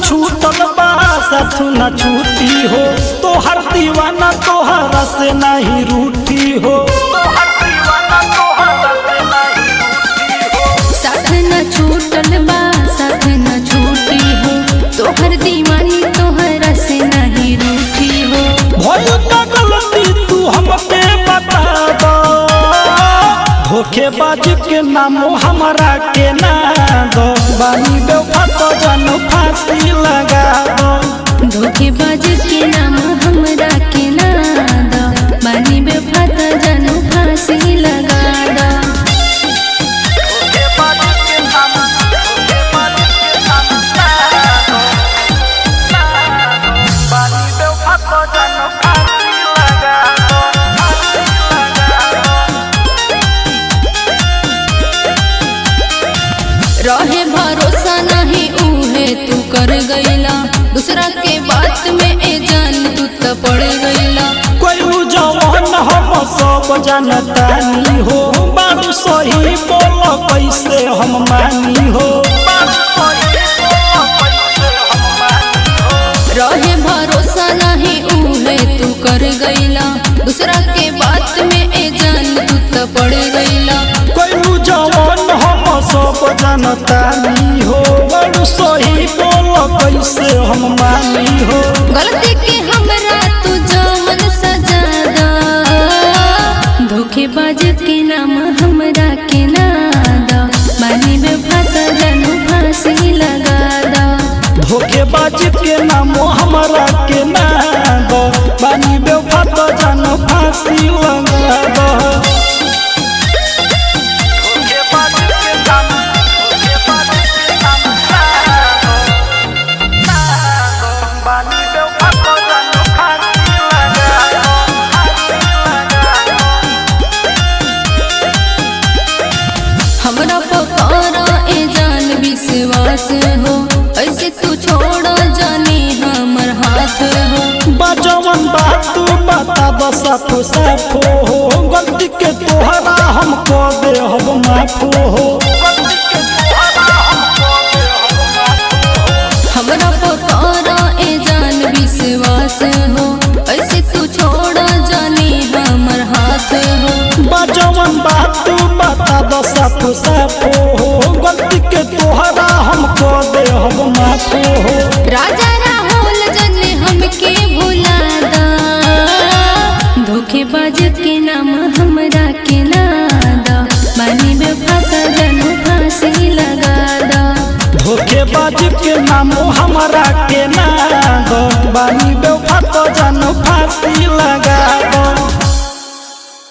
छूटल बा साथ न छूटी हो तोहर दीवाना तोहरा से नहीं रूठी हो। साथ न छूटल बा साथ न छूटी हो तोहर दीवानी तोहरा से नहीं रूठी हो। भइल का गलती तू हमके बता दो धोखेबाज के नाम हमरा के ना दो बानी बेवफा तो जानो फांसी लगा दो। धोखेबाज के नाम हमरा के ना दो बानी बेवफा तो जानो फांसी लगा दो। रहे भरोसा नहीं उहे तू कर गईला दूसरा के बात में ए जान तू तो पड़ गईला। कोई जवान हम सब जानता नहीं हो बारू सही बोलो कैसे हम मानी हो। रहे भरोसा नहीं उहे तू कर गईला दूसरा के बात में ए जान तू तो पड़ गईला। कोई जवान हम सब जानता नहीं हो बारू सही बोलो कैसे हम मानी हो। गलती के हमरा तू जमन सजा दा धोखेबाज के नाम हमरा के ना दा बानी बेवफा तो जानू फांसी लगा दा। धोखेबाज के नाम हमरा के ना दो बानी बेवफा तो जानो फांसी लगा दो। हमरा पकारा ए जान विश्वास हो ऐसे तू छोड़ो जानी हमर हाथ हो। बजवन बात तू बता दो साफो साफो हो गलती के तोहरा हमको दे हम माफो हो। हमरा पकारा ए जान विश्वास हो ऐसे तू छोड़ो जानी हमर हाथ हो। बजवन बात तू बता दो साफो साफो हो गलती के तोहरा हमको दे हम माफो हो। राजा राहुल जने हमके भुला दा धोखेबाज के नाम हमरा के ना दा बानी बेवफा तो जानू फांसी लगा दा। धोखेबाज के नाम हमरा के ना दो बानी बेवफा तो जानो फांसी लगा दो।